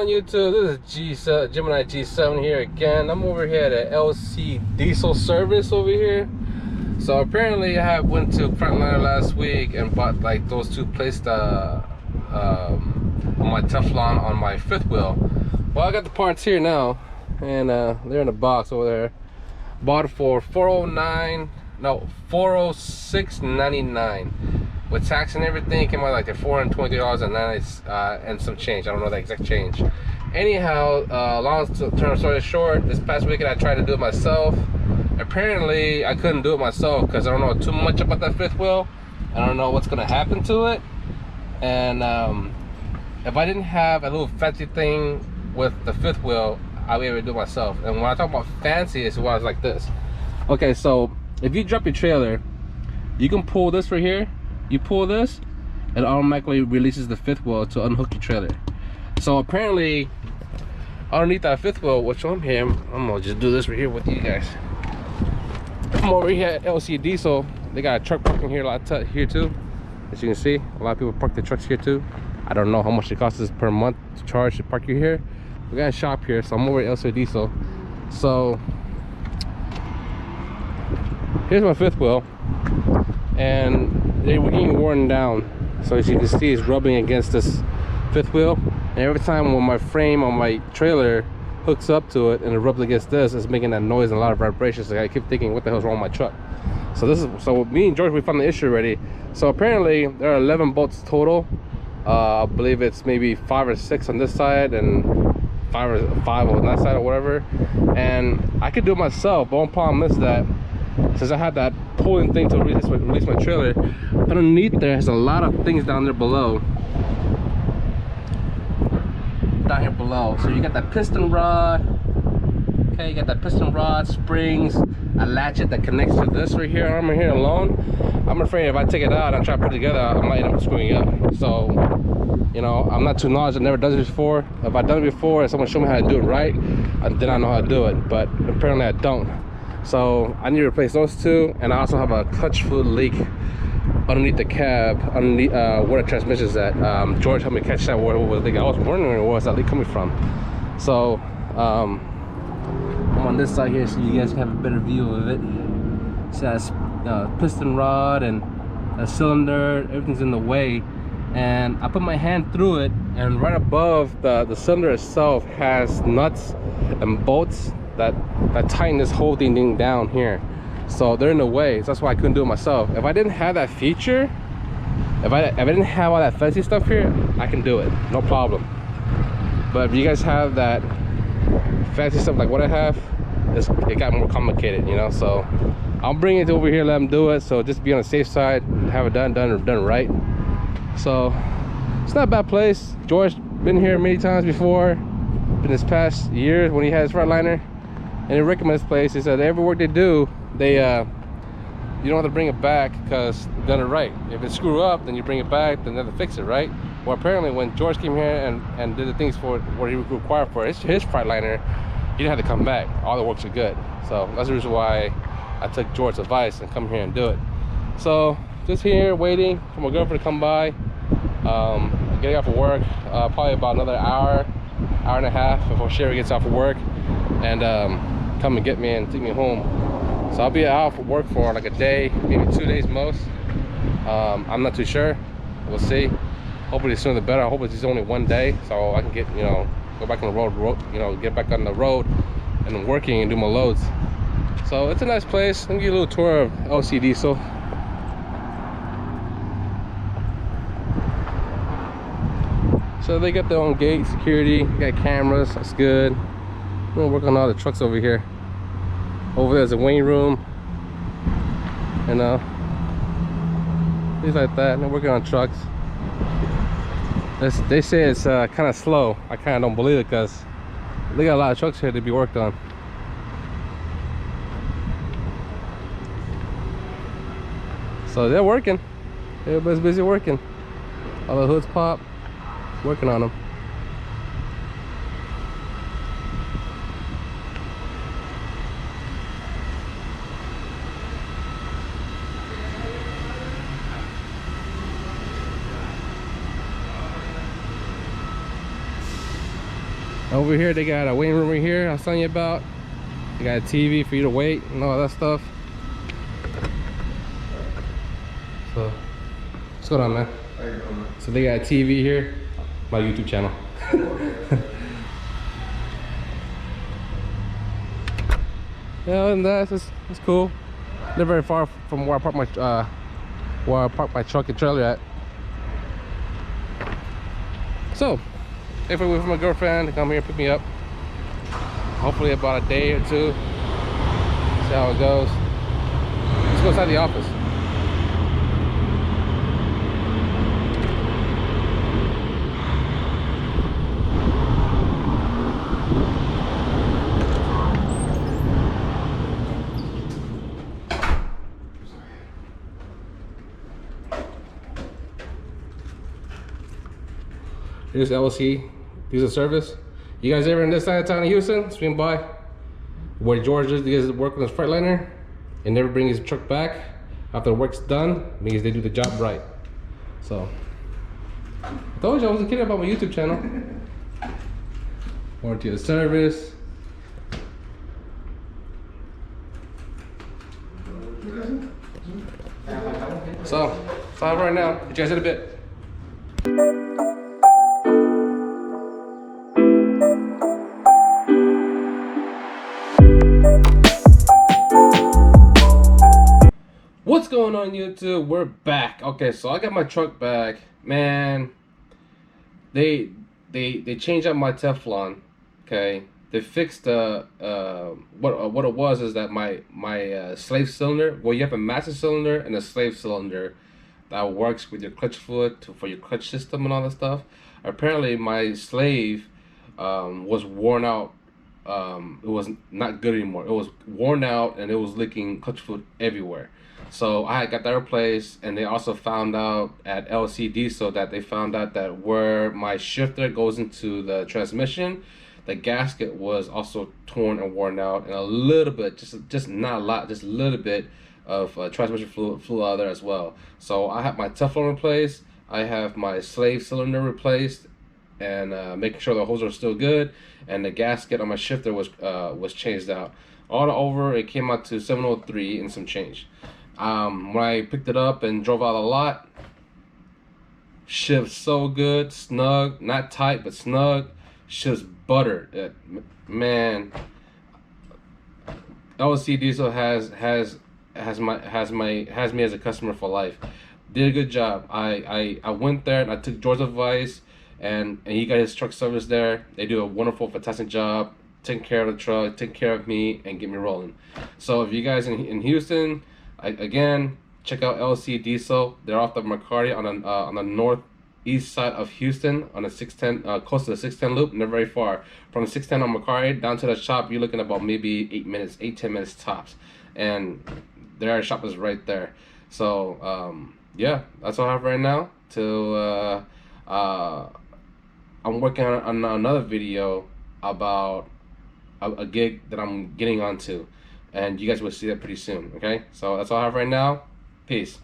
on YouTube? This is Gemini G7 here again. I'm over here at an LC diesel service over here. So apparently I went to Frontliner last week and bought like those two placed on my Teflon on my fifth wheel. Well, I got the parts here now, and they're in a box over there. Bought it for $406.99. With tax and everything, it came out like $423 and some change. I don't know the exact change. Anyhow, long story short, this past weekend I tried to do it myself. Apparently, I couldn't do it myself because I don't know too much about that fifth wheel. I don't know what's gonna happen to it. And if I didn't have a little fancy thing with the fifth wheel, I'll be able to do it myself. And when I talk about fancy, it's why it's like this. Okay, so if you drop your trailer, you can pull this right here. You pull this, it automatically releases the fifth wheel to unhook your trailer. So apparently, underneath that fifth wheel, which I'm here, I'm gonna just do this right here with you guys. I'm over here at LC Diesel. They got a truck parking here, here too. As you can see, a lot of people park their trucks here too. I don't know how much it costs us per month to charge to park you here. We got a shop here, so I'm over at LC Diesel. So here's my fifth wheel, and they were getting worn down. So as you can see, it's rubbing against this fifth wheel, and every time when my frame on my trailer hooks up to it and it rubs against this, it's making that noise and a lot of vibrations. So I keep thinking, what the hell's wrong with my truck? So me and George, we found the issue already. So apparently there are 11 bolts total. I believe it's maybe 5 or 6 on this side and 5 on that side or whatever. And I could do it myself, but one problem is that since I had that pulling thing to release my trailer, underneath there has a lot of things down there below. Down here below. So you got that piston rod. Okay, you got that piston rod, springs, a latchet that connects to this right here, arm right here alone. I'm afraid if I take it out and try to put it together, I might end up screwing up. So, you know, I'm not too knowledgeable, I've never done this before. If I've done it before and someone showed me how to do it right, then I know how to do it. But apparently I don't. So I need to replace those two, and I also have a clutch fluid leak underneath the cab, underneath where the transmission is at. George helped me catch that where it was leaking. I was wondering where was that leak coming from. So I'm on this side here so you guys can have a better view of it. It says piston rod and a cylinder, everything's in the way, and I put my hand through it, and right above the cylinder itself has nuts and bolts that tighten this whole thing down here. So they're in the way, so that's why I couldn't do it myself. If I didn't have that feature, if I didn't have all that fancy stuff here, I can do it, no problem. But if you guys have that fancy stuff like what I have, it got more complicated, you know. So I'll bring it over here, let them do it, so just be on the safe side, have it done right. So it's not a bad place. George been here many times before, in this past year when he had his Frontliner, and he recommended this place. He said every work they do, they you don't have to bring it back because they've done it right. If it screw up, then you bring it back, then they have to fix it, right? Well, apparently when George came here and did the things for what he required for his Frontliner, he didn't have to come back. All the works are good. So that's the reason why I took George's advice and come here and do it. So just here waiting for my girlfriend to come by. Getting off of work, probably about another hour and a half before Sherry gets off of work, and come and get me and take me home. So I'll be out for work for like a day, maybe 2 days most. I'm not too sure. We'll see. Hopefully sooner the better. I hope it's only 1 day, so I can get, you know, go back on the road, you know, get back on the road and working and do my loads. So it's a nice place. Let me give you a little tour of LC Diesel. So they got their own gate, security, got cameras, that's good. I'm gonna work on all the trucks over here. Over there's a waiting room, you know, things like that. And they're working on trucks. They say it's kind of slow. I kind of don't believe it because they got a lot of trucks here to be worked on. So they're working. Everybody's busy working. All the hoods pop. Working on them. over here they got a waiting room right here I was telling you about. They got a TV for you to wait and all that stuff. So what's going on, man? How you doing, man? So they got a TV here, my YouTube channel. Yeah, and that's it's cool. They're very far from where I park my truck and trailer at. So if I wait for my girlfriend to come here and pick me up, hopefully about a day or two. See how it goes. Let's go inside the office. Here's LC diesel service. You guys ever in this side of town in Houston? Swing by where George is. You guys work on his Freightliner and never bring his truck back after the work's done. Means they do the job right. So I told you I wasn't kidding about my YouTube channel. Warranty of service. So it's out right now. You guys in a bit. What's going on, YouTube? We're back. Okay, so I got my truck back. Man, they changed out my Teflon. Okay, they fixed what it was is that my slave cylinder. Well, you have a master cylinder and a slave cylinder that works with your clutch fluid for your clutch system and all that stuff. Apparently, my slave was worn out. It was not good anymore. It was worn out and it was leaking clutch fluid everywhere. So I got that replaced, and they also found out at LC Diesel that they found out that where my shifter goes into the transmission, the gasket was also torn and worn out, and a little bit, just not a lot, just a little bit of transmission fluid flew out there as well. So I have my Teflon replaced, I have my slave cylinder replaced, and making sure the hoses are still good, and the gasket on my shifter was changed out. All over, it came out to 703 and some change. When I picked it up and drove out a lot, shifts so good, snug, not tight but snug, shifts butter. Man, LC Diesel has me as a customer for life. Did a good job. I went there and I took George's advice, and he got his truck service there. They do a wonderful, fantastic job, taking care of the truck, taking care of me, and get me rolling. So if you guys in Houston, again, check out LC Diesel. They're off the McCarty on the northeast side of Houston on the 610, close to the 610 loop. Not very far from the 610 on McCarty down to the shop. You're looking at about maybe 8-10 minutes tops, and their shop is right there. So yeah, that's all I have right now. I'm working on another video about a gig that I'm getting onto, and you guys will see that pretty soon. Okay, so that's all I have right now. Peace.